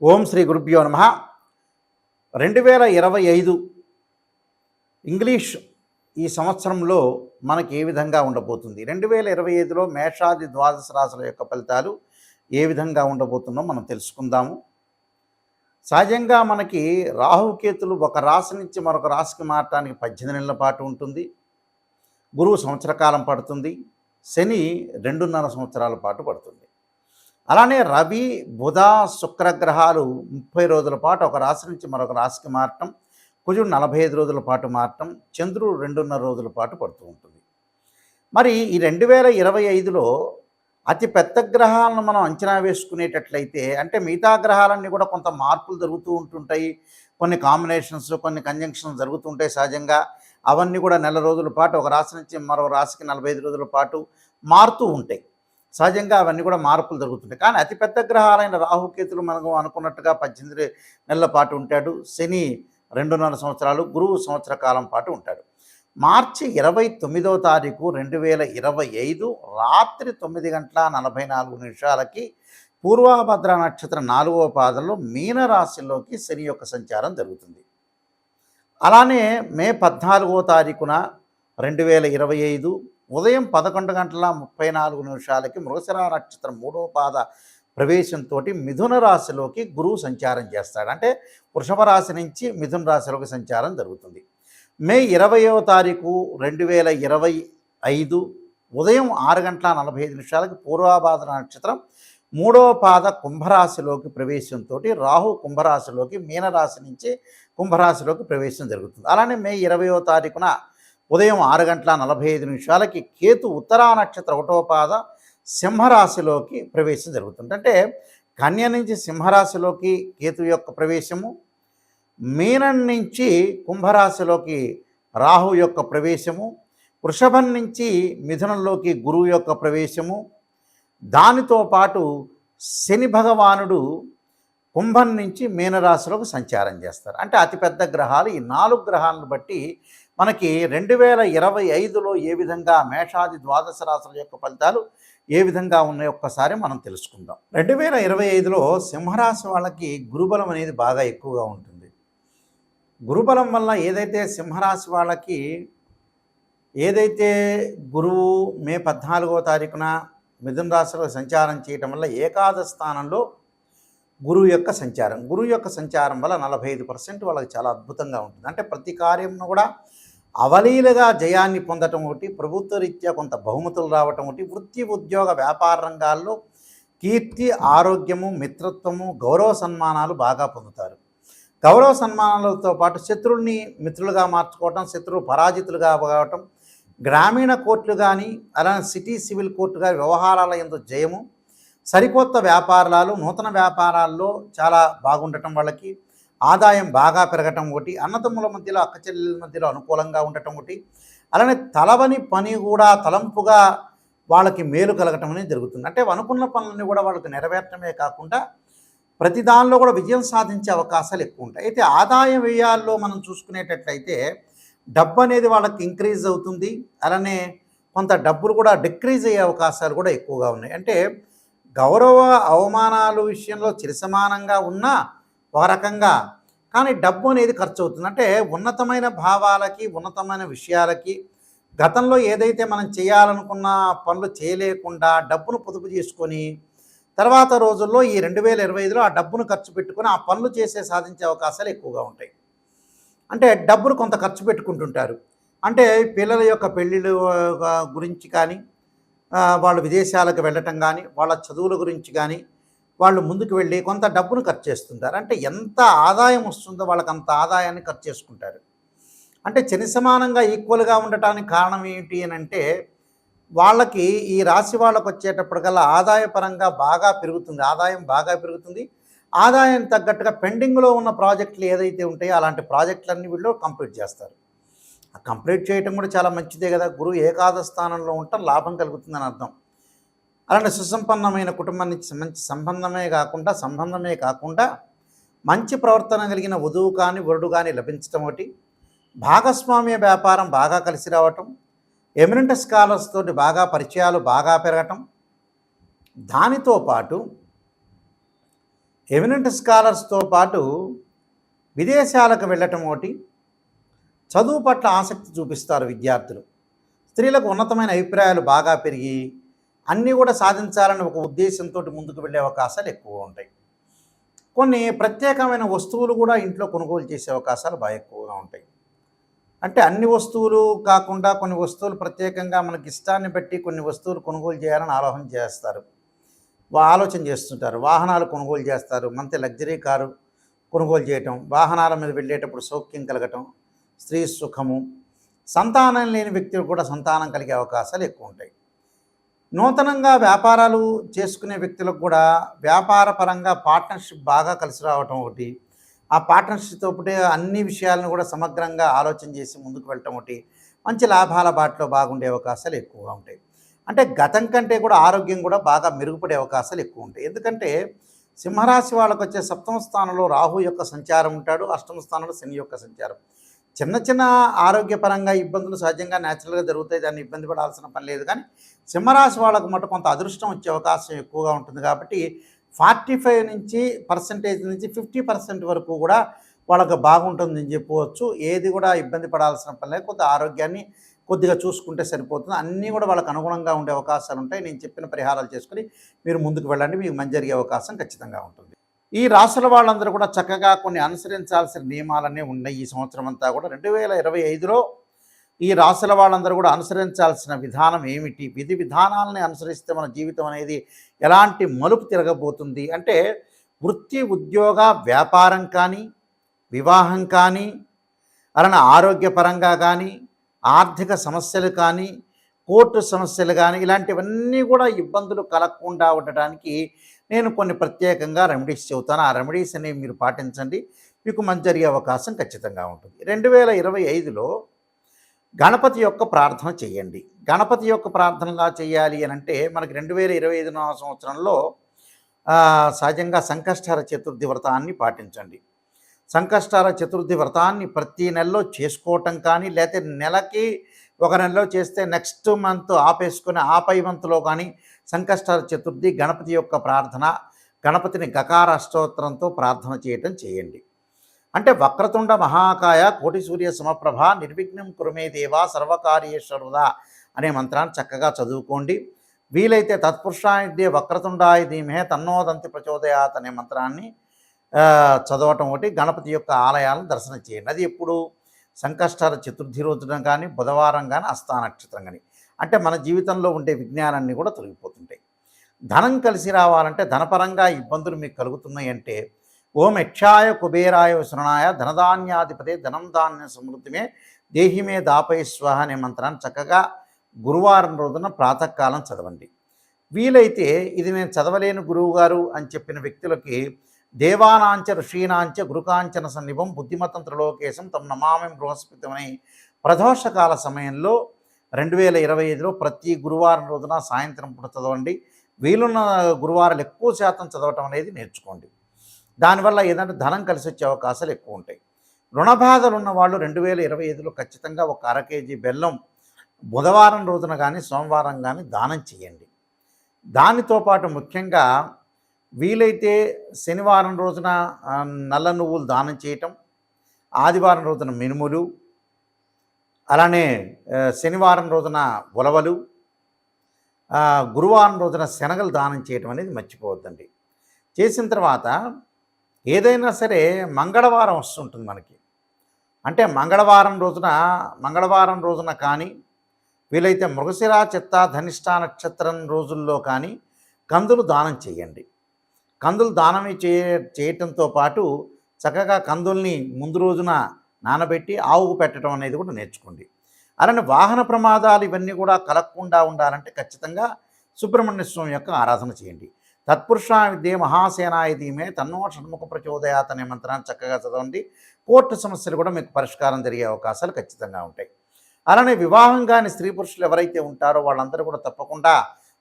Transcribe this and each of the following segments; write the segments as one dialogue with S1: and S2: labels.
S1: ఓం శ్రీ గురుభ్యో నమ. 2025 ఇంగ్లీష్ ఈ సంవత్సరంలో మనకి ఏ విధంగా ఉండబోతుంది, 2025లో మేషాది ద్వాదశ రాశుల యొక్క ఫలితాలు ఏ విధంగా ఉండబోతుందో మనం తెలుసుకుందాము. సహజంగా మనకి రాహుకేతులు ఒక రాశి నుంచి మరొక రాశికి మారటానికి 18 నెలల పాటు ఉంటుంది. గురువు సంవత్సర కాలం పడుతుంది. శని 2.5 సంవత్సరాల పాటు పడుతుంది. అలానే రవి, బుధ, శుక్రగ్రహాలు 30 రోజుల పాటు ఒక రాశి నుంచి మరొక రాశికి మారటం, కుజుడు 45 రోజుల పాటు మారటం, చంద్రుడు 2.5 రోజుల పాటు పడుతూ ఉంటుంది. మరి ఈ 2025లో అతి పెద్ద గ్రహాలను మనం అంచనా వేసుకునేటట్లయితే, అంటే మిగతా గ్రహాలన్నీ కూడా కొంత మార్పులు జరుగుతూ ఉంటుంటాయి, కొన్ని కాంబినేషన్స్, కొన్ని కంజంక్షన్స్ జరుగుతూ ఉంటాయి సహజంగా. అవన్నీ కూడా నెల రోజుల పాటు ఒక రాశి నుంచి మరో రాశికి 45 రోజుల పాటు మారుతూ ఉంటాయి. సహజంగా అవన్నీ కూడా మార్పులు జరుగుతుంటాయి. కానీ అతిపెద్ద గ్రహాలైన రాహుకేతులు మనకు అనుకున్నట్టుగా 18 నెలల పాటు ఉంటాడు. శని 2.5 సంవత్సరాలు, గురువు సంవత్సర కాలం పాటు ఉంటాడు. మార్చి 29వ తారీఖు 2025 రాత్రి 9:44 పూర్వభద్ర నక్షత్రం 4వ పాదంలో మీనరాశిలోకి శని యొక్క సంచారం జరుగుతుంది. అలానే మే 14వ తారీఖున 2025 ఉదయం 11:34 మృగశిర నక్షత్రం 3వ పాద ప్రవేశంతో మిథున రాశిలోకి గురువు సంచారం చేస్తాడు. అంటే వృషభ రాశి నుంచి మిథున రాశిలోకి సంచారం జరుగుతుంది. మే 20వ తారీఖు 2025 ఉదయం 6:45 పూర్వభాద్ర నక్షత్రం 3వ పాద కుంభరాశిలోకి ప్రవేశంతో రాహు కుంభరాశిలోకి మీనరాశి నుంచి కుంభరాశిలోకి ప్రవేశం జరుగుతుంది. అలానే మే 20వ తారీఖున ఉదయం 6:45 కేతు ఉత్తరా నక్షత్ర 1వ పాద సింహరాశిలోకి ప్రవేశం జరుగుతుంది. అంటే కన్య నుంచి సింహరాశిలోకి కేతు యొక్క ప్రవేశము, మీనం నుంచి కుంభరాశిలోకి రాహు యొక్క ప్రవేశము, వృషభం నుంచి మిథునంలోకి గురువు యొక్క ప్రవేశము, దానితో పాటు శని భగవానుడు కుంభం నుంచి మీనరాశిలోకి సంచారం చేస్తారు. అంటే అతిపెద్ద గ్రహాలు ఈ 4 గ్రహాలను బట్టి మనకి 2025లో ఏ విధంగా మేషాది ద్వాదశ రాశుల యొక్క ఫలితాలు ఏ విధంగా ఉన్నాయో ఒక్కసారి మనం తెలుసుకుందాం. 2025లో సింహరాశి వాళ్ళకి గురుబలం అనేది బాగా ఎక్కువగా ఉంటుంది. గురుబలం వల్ల ఏదైతే సింహరాశి వాళ్ళకి గురువు మే 14వ తారీఖున మిథున రాశిలో సంచారం చేయటం వల్ల ఏకాదశ స్థానంలో గురువు యొక్క సంచారం వల్ల 45% వాళ్ళకి చాలా అద్భుతంగా ఉంటుంది. అంటే ప్రతి కార్యంను కూడా అవలీలగా జయాన్ని పొందటం ఒకటి, ప్రభుత్వ రీత్యా కొంత బహుమతులు రావటం ఒకటి, వృత్తి ఉద్యోగ వ్యాపార రంగాల్లో కీర్తి, ఆరోగ్యము, మిత్రత్వము, గౌరవ సన్మానాలు బాగా పొందుతారు. గౌరవ సన్మానాలతో పాటు శత్రువుల్ని మిత్రులుగా మార్చుకోవటం, శత్రువులు పరాజితులుగా కావటం, గ్రామీణ కోర్టులు కానీ అలానే సిటీ సివిల్ కోర్టు కానీ వ్యవహారాల యందు జయము, సరికొత్త వ్యాపారాలు, నూతన వ్యాపారాల్లో చాలా బాగుండటం, వాళ్ళకి ఆదాయం బాగా పెరగటం ఒకటి, అన్నదమ్ముల మధ్యలో అక్క చెల్లెల మధ్యలో అనుకూలంగా ఉండటం ఒకటి, అలానే తలవని పని కూడా తలంపుగా వాళ్ళకి మేలు కలగటం అనేది జరుగుతుంది. అంటే అనుకున్న పనులన్నీ కూడా వాళ్ళకి నెరవేర్చడమే కాకుండా ప్రతి దానిలో కూడా విజయం సాధించే అవకాశాలు ఎక్కువ ఉంటాయి. అయితే ఆదాయ వ్యయాల్లో మనం చూసుకునేటట్లయితే డబ్బు అనేది వాళ్ళకి ఇంక్రీజ్ అవుతుంది. అలానే కొంత డబ్బులు కూడా డిక్రీజ్ అయ్యే అవకాశాలు కూడా ఎక్కువగా ఉన్నాయి. అంటే గౌరవ అవమానాలు విషయంలో చిరసమానంగా ఉన్నా ఒక రకంగా, కానీ డబ్బు అనేది ఖర్చు అవుతుంది. అంటే ఉన్నతమైన భావాలకి, ఉన్నతమైన విషయాలకి గతంలో ఏదైతే మనం చేయాలనుకున్న పనులు చేయలేకుండా డబ్బును పొదుపు చేసుకొని తర్వాత రోజుల్లో ఈ 2025లో ఆ డబ్బును ఖర్చు పెట్టుకొని ఆ పనులు సాధించే అవకాశాలు ఎక్కువగా ఉంటాయి. అంటే డబ్బును కొంత ఖర్చు పెట్టుకుంటుంటారు. అంటే పిల్లల యొక్క పెళ్ళిళ్ళ గురించి కానీ, వాళ్ళు విదేశాలకు వెళ్ళటం కానీ, వాళ్ళ చదువుల గురించి కానీ వాళ్ళు ముందుకు వెళ్ళి కొంత డబ్బును ఖర్చు చేస్తుంటారు. అంటే ఎంత ఆదాయం వస్తుందో వాళ్ళకి అంత ఆదాయాన్ని ఖర్చు చేసుకుంటారు. అంటే చిన్న సమానంగా ఈక్వల్గా ఉండటానికి కారణం ఏంటి అని అంటే, వాళ్ళకి ఈ రాశి వాళ్ళకు వచ్చేటప్పటికల్లా ఆదాయపరంగా బాగా పెరుగుతుంది, ఆదాయం బాగా పెరుగుతుంది. ఆదాయం తగ్గట్టుగా పెండింగ్లో ఉన్న ప్రాజెక్టులు ఏదైతే ఉంటాయో అలాంటి ప్రాజెక్టులన్నీ వీళ్ళు కంప్లీట్ చేస్తారు. ఆ కంప్లీట్ చేయటం కూడా చాలా మంచిదే కదా. గురువు ఏకాదశ స్థానంలో ఉండటం లాభం కలుగుతుందని అర్థం. అలానే సుసంపన్నమైన కుటుంబం నుంచి మంచి సంబంధమే కాకుండా మంచి ప్రవర్తన కలిగిన వధువు కానీ వరుడు కానీ లభించటం ఒకటి, భాగస్వామ్య వ్యాపారం బాగా కలిసి రావటం, ఎమినెంట్ స్కాలర్స్ తోటి బాగా పరిచయాలు బాగా పెరగటం, దానితో పాటు ఎమినెంట్ స్కాలర్స్తో పాటు విదేశాలకు వెళ్ళటం ఒకటి, చదువు పట్ల ఆసక్తి చూపిస్తారు విద్యార్థులు. స్త్రీలకు ఉన్నతమైన అభిప్రాయాలు బాగా పెరిగి అన్నీ కూడా సాధించాలని ఒక ఉద్దేశంతో ముందుకు వెళ్ళే అవకాశాలు ఎక్కువ ఉంటాయి. కొన్ని ప్రత్యేకమైన వస్తువులు కూడా ఇంట్లో కొనుగోలు చేసే అవకాశాలు బాగా ఎక్కువగా ఉంటాయి. అంటే అన్ని వస్తువులు కాకుండా కొన్ని వస్తువులు ప్రత్యేకంగా మనకి ఇష్టాన్ని బట్టి కొన్ని వస్తువులు కొనుగోలు చేయాలని ఆలోచన చేస్తుంటారు. వాహనాలు కొనుగోలు చేస్తారు. మంచి లగ్జరీ కారు కొనుగోలు చేయటం, వాహనాల మీద వెళ్ళేటప్పుడు సౌఖ్యం కలగటం, స్త్రీ సుఖము, సంతానం లేని వ్యక్తులు కూడా సంతానం కలిగే అవకాశాలు ఎక్కువ ఉంటాయి. నూతనంగా వ్యాపారాలు చేసుకునే వ్యక్తులకు కూడా వ్యాపార పరంగా పార్ట్నర్షిప్ బాగా కలిసి రావటం ఒకటి, ఆ పార్ట్నర్షిప్తో పాటు అన్ని విషయాలను కూడా సమగ్రంగా ఆలోచన చేసి ముందుకు వెళ్ళటం ఒకటి, మంచి లాభాల బాటలో బాగుండే అవకాశాలు ఎక్కువగా ఉంటాయి. అంటే గతం కంటే కూడా ఆరోగ్యం కూడా బాగా మెరుగుపడే అవకాశాలు ఎక్కువ ఉంటాయి. ఎందుకంటే సింహరాశి వాళ్ళకు వచ్చే సప్తమ స్థానంలో రాహు యొక్క సంచారం ఉంటాడు, అష్టమ స్థానంలో శని యొక్క సంచారం. చిన్న చిన్న ఆరోగ్యపరంగా ఇబ్బందులు సహజంగా న్యాచురల్గా జరుగుతాయి, దాన్ని ఇబ్బంది పడాల్సిన పని లేదు. కానీ సింహరాశి వాళ్ళకు మటు కొంత అదృష్టం వచ్చే అవకాశం ఎక్కువగా ఉంటుంది. కాబట్టి 45% నుంచి 50% వరకు కూడా వాళ్ళకు బాగుంటుందని చెప్పవచ్చు. ఏది కూడా ఇబ్బంది పడాల్సిన పని లేదు. కొంత ఆరోగ్యాన్ని కొద్దిగా చూసుకుంటే సరిపోతుంది. అన్నీ కూడా వాళ్ళకు అనుగుణంగా ఉండే అవకాశాలు ఉంటాయి. నేను చెప్పిన పరిహారాలు చేసుకుని మీరు ముందుకు వెళ్ళండి, మీకు మంచి జరిగే అవకాశం ఖచ్చితంగా ఉంటుంది. ఈ రాసుల వాళ్ళందరూ కూడా చక్కగా కొన్ని అనుసరించాల్సిన నియమాలన్నీ ఉన్నాయి. ఈ సంవత్సరం అంతా కూడా 2025లో ఈ రాసుల వాళ్ళందరూ కూడా అనుసరించాల్సిన విధానం ఏమిటి, విధి విధానాలని అనుసరిస్తే మన జీవితం అనేది ఎలాంటి మలుపు తిరగబోతుంది అంటే, వృత్తి ఉద్యోగ వ్యాపారం కానీ, వివాహం కానీ, అలానే ఆరోగ్యపరంగా కానీ, ఆర్థిక సమస్యలు కానీ, కోర్టు సమస్యలు కానీ, ఇలాంటివన్నీ కూడా ఇబ్బందులు కలగకుండా ఉండటానికి నేను కొన్ని ప్రత్యేకంగా రెమెడీస్ చెబుతాను. ఆ రెమెడీస్ అనేవి మీరు పాటించండి, మీకు మంచి జరిగే అవకాశం ఖచ్చితంగా ఉంటుంది. 2025లో గణపతి యొక్క ప్రార్థన చేయండి. గణపతి యొక్క ప్రార్థనగా చేయాలి అని అంటే మనకి 2025 సంవత్సరంలో సహజంగా సంకష్టహర చతుర్థి వ్రతాన్ని పాటించండి. సంకష్టహర చతుర్థి వ్రతాన్ని ప్రతి నెలలో చేసుకోవటం కానీ, లేకపోతే నెలకి ఒక నెలలో చేస్తే నెక్స్ట్ మంత్ ఆపేసుకొని ఆ పై మంత్లో కానీ సంకష్టహర చతుర్థి గణపతి యొక్క ప్రార్థన, గణపతిని గకార అష్టోత్తరంతో ప్రార్థన చేయటం చేయండి. అంటే వక్రతుండ మహాకాయ కోటి సూర్య సమప్రభ నిర్విఘ్నం కురుమే దేవా సర్వకార్యేశ్వరుదా అనే మంత్రాన్ని చక్కగా చదువుకోండి. వీలైతే తత్పురుషాయ వక్రతుండాయ ధీమహే తన్నోదంతి ప్రచోదయాత్ అనే మంత్రాన్ని చదవటం ఒకటి. గణపతి యొక్క ఆలయాలను దర్శనం చేయండి. అది ఎప్పుడు సంకష్టహర చతుర్థి రోజున కానీ, బుధవారం కానీ, హస్తా నక్షత్రం కానీ. అంటే మన జీవితంలో ఉండే విజ్ఞానాన్ని కూడా తొలగిపోతుంటాయి. ధనం కలిసి రావాలంటే, ధనపరంగా ఇబ్బందులు మీకు కలుగుతున్నాయి అంటే, ఓం యక్షాయ కుబేరాయ శరణాయ ధనధాన్యాధిపతే ధనం ధాన్య సమృద్ధిమే దేహిమే దాపై స్వహ అనే మంత్రాన్ని చక్కగా గురువారం రోజున ప్రాతకాలం చదవండి. వీలైతే ఇది నేను చదవలేను గురువుగారు అని చెప్పిన వ్యక్తులకి దేవానాంచ ఋషీనాంచ గురుకాంచన సన్నిభం బుద్ధిమతం త్రిలోకేశం తమ నమామి బృహస్పతిమని ప్రదోషకాల సమయంలో 2025లో ప్రతి గురువారం రోజున సాయంత్రం పూట చదవండి. వీలున్న గురువారాలు ఎక్కువ శాతం చదవటం అనేది నేర్చుకోండి. దానివల్ల ఏదంటే ధనం కలిసి వచ్చే అవకాశాలు ఎక్కువ ఉంటాయి. రుణబాధలు ఉన్న వాళ్ళు 2025లో ఖచ్చితంగా ఒక అర కేజీ బెల్లం బుధవారం రోజున కానీ, సోమవారం కానీ దానం చేయండి. దానితో పాటు ముఖ్యంగా వీలైతే శనివారం రోజున నల్ల నువ్వులు దానం చేయటం, ఆదివారం రోజున మినుములు, అలానే శనివారం రోజున ఉలవలు, గురువారం రోజున శనగలు దానం చేయటం అనేది మర్చిపోవద్దండి. చేసిన తర్వాత ఏదైనా సరే మంగళవారం వస్తుంటుంది మనకి. అంటే మంగళవారం రోజున కానీ, వీలైతే మృగశిర చిత్త ధనిష్ట నక్షత్రం రోజుల్లో కానీ కందులు దానం చేయండి. కందులు దానం చేయటంతో పాటు చక్కగా కందుల్ని ముందు రోజున నానబెట్టి ఆవుకు పెట్టడం అనేది కూడా నేర్చుకోండి. అలానే వాహన ప్రమాదాలు ఇవన్నీ కూడా కలగకుండా ఉండాలంటే ఖచ్చితంగా సుబ్రహ్మణ్య స్వామి యొక్క ఆరాధన చేయండి. తత్పురుషాయ విద్యే మహాసేనాయ ధీమే తన్నో షణ్ముఖ ప్రచోదయాత్ అనే మంత్రాన్ని చక్కగా చదవండి. కోర్టు సమస్యలు కూడా మీకు పరిష్కారం జరిగే అవకాశాలు ఖచ్చితంగా ఉంటాయి. అలానే వివాహం కాని స్త్రీ పురుషులు ఎవరైతే ఉంటారో వాళ్ళందరూ కూడా తప్పకుండా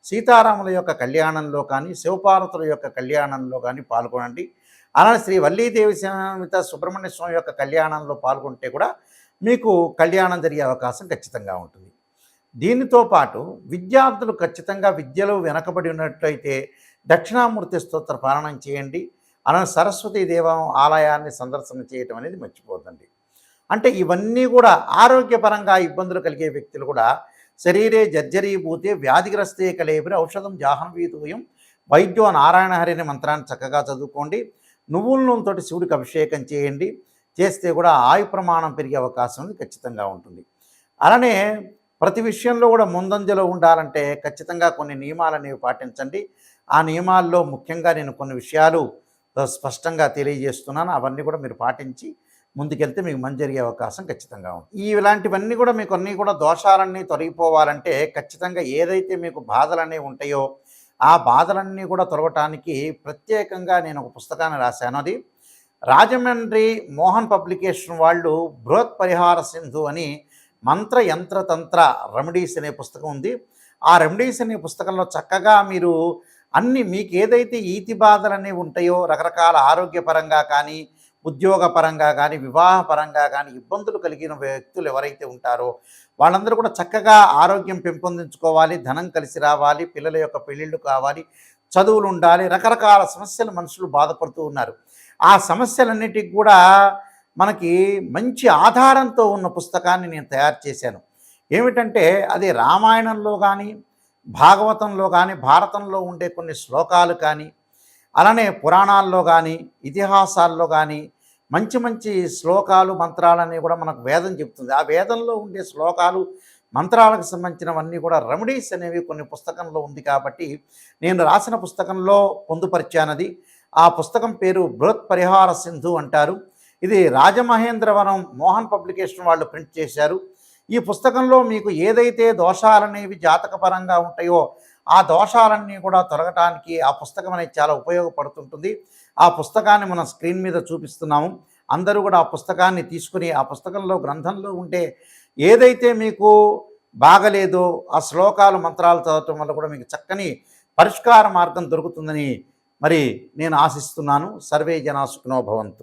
S1: సీతారాముల యొక్క కళ్యాణంలో కానీ, శివపార్వతుల యొక్క కళ్యాణంలో కానీ పాల్గొనండి. అలానే శ్రీ వల్లీదేవి సమేత సుబ్రహ్మణ్య స్వామి యొక్క కళ్యాణంలో పాల్గొంటే కూడా మీకు కళ్యాణం జరిగే అవకాశం ఖచ్చితంగా ఉంటుంది. దీనితో పాటు విద్యార్థులు ఖచ్చితంగా విద్యలో వెనకబడి ఉన్నట్లయితే దక్షిణామూర్తి స్తోత్ర పారాయణం చేయండి. అలానే సరస్వతీ దేవం ఆలయాన్ని సందర్శన చేయటం అనేది మర్చిపోద్దండి. అంటే ఇవన్నీ కూడా ఆరోగ్యపరంగా ఇబ్బందులు కలిగే వ్యక్తులు కూడా శరీరే జర్జరీభూతే వ్యాధిగ్రస్తే కలేబరి ఔషధం జాహ్నవీతూయం వైద్యో నారాయణ హరి అనే మంత్రాన్ని చక్కగా చదువుకోండి. నువ్వుల నూనెతోటి శివుడికి అభిషేకం చేయండి. చేస్తే కూడా ఆయు ప్రమాణం పెరిగే అవకాశం ఉంది, ఖచ్చితంగా ఉంటుంది. అలానే ప్రతి విషయంలో కూడా ముందంజలో ఉండాలంటే ఖచ్చితంగా కొన్ని నియమాలనేవి పాటించండి. ఆ నియమాల్లో ముఖ్యంగా నేను కొన్ని విషయాలు స్పష్టంగా తెలియజేస్తున్నాను. అవన్నీ కూడా మీరు పాటించి ముందుకెళ్తే మీకు మంచి జరిగే అవకాశం ఖచ్చితంగా ఉంది. ఇలాంటివన్నీ కూడా మీకు అన్నీ కూడా దోషాలన్నీ తొలగిపోవాలంటే ఖచ్చితంగా ఏదైతే మీకు బాధలనేవి ఉంటాయో ఆ బాధలన్నీ కూడా తొలగటానికి ప్రత్యేకంగా నేను ఒక పుస్తకాన్ని రాశాను. అది రాజమండ్రి మోహన్ పబ్లికేషన్ వాళ్ళు బృహత్ పరిహార సింధు అని మంత్ర యంత్ర తంత్ర రెమెడీస్ అనే పుస్తకం ఉంది. ఆ రెమెడీస్ అనే పుస్తకంలో చక్కగా మీరు అన్ని మీకు ఏదైతే ఈతి బాధలు అనేవి ఉంటాయో రకరకాల ఆరోగ్యపరంగా కానీ ఉద్యోగపరంగా కానీ వివాహపరంగా కానీ ఇబ్బందులు కలిగిన వ్యక్తులు ఎవరైతే ఉంటారో వాళ్ళందరూ కూడా చక్కగా ఆరోగ్యం పెంపొందించుకోవాలి, ధనం కలిసి రావాలి, పిల్లల యొక్క పెళ్ళిళ్ళు కావాలి, చదువులు ఉండాలి, రకరకాల సమస్యలు మనుషులు బాధపడుతూ ఉన్నారు. ఆ సమస్యలన్నిటికి కూడా మనకి మంచి ఆధారంతో ఉన్న పుస్తకాన్ని నేను తయారు చేశాను. ఏమిటంటే అది రామాయణంలో కానీ భాగవతంలో కానీ భారతంలో ఉండే కొన్ని శ్లోకాలు కానీ అలానే పురాణాల్లో కానీ ఇతిహాసాల్లో కానీ మంచి మంచి శ్లోకాలు మంత్రాలన్నీ కూడా మనకు వేదం చెప్తుంది. ఆ వేదంలో ఉండే శ్లోకాలు మంత్రాలకు సంబంధించినవన్నీ కూడా రెమెడీస్ అనేవి కొన్ని పుస్తకంలో ఉంది కాబట్టి నేను రాసిన పుస్తకంలో పొందుపరిచానది. ఆ పుస్తకం పేరు బృహత్ పరిహార సింధు అంటారు. ఇది రాజమహేంద్రవరం మోహన్ పబ్లికేషన్ వాళ్ళు ప్రింట్ చేశారు. ఈ పుస్తకంలో మీకు ఏదైతే దోషాలనేవి జాతకపరంగా ఉంటాయో ఆ దోషాలన్నీ కూడా తొలగటానికి ఆ పుస్తకం అనేది చాలా ఉపయోగపడుతుంటుంది. ఆ పుస్తకాన్ని మనం స్క్రీన్ మీద చూపిస్తున్నాము. అందరూ కూడా ఆ పుస్తకాన్ని తీసుకుని ఆ పుస్తకంలో గ్రంథంలో ఉంటే ఏదైతే మీకు బాగలేదో ఆ శ్లోకాలు మంత్రాలు చదవటం వల్ల కూడా మీకు చక్కని పరిష్కార మార్గం దొరుకుతుందని మరి నేను ఆశిస్తున్నాను. సర్వే జనా సుఖినో భవంతు.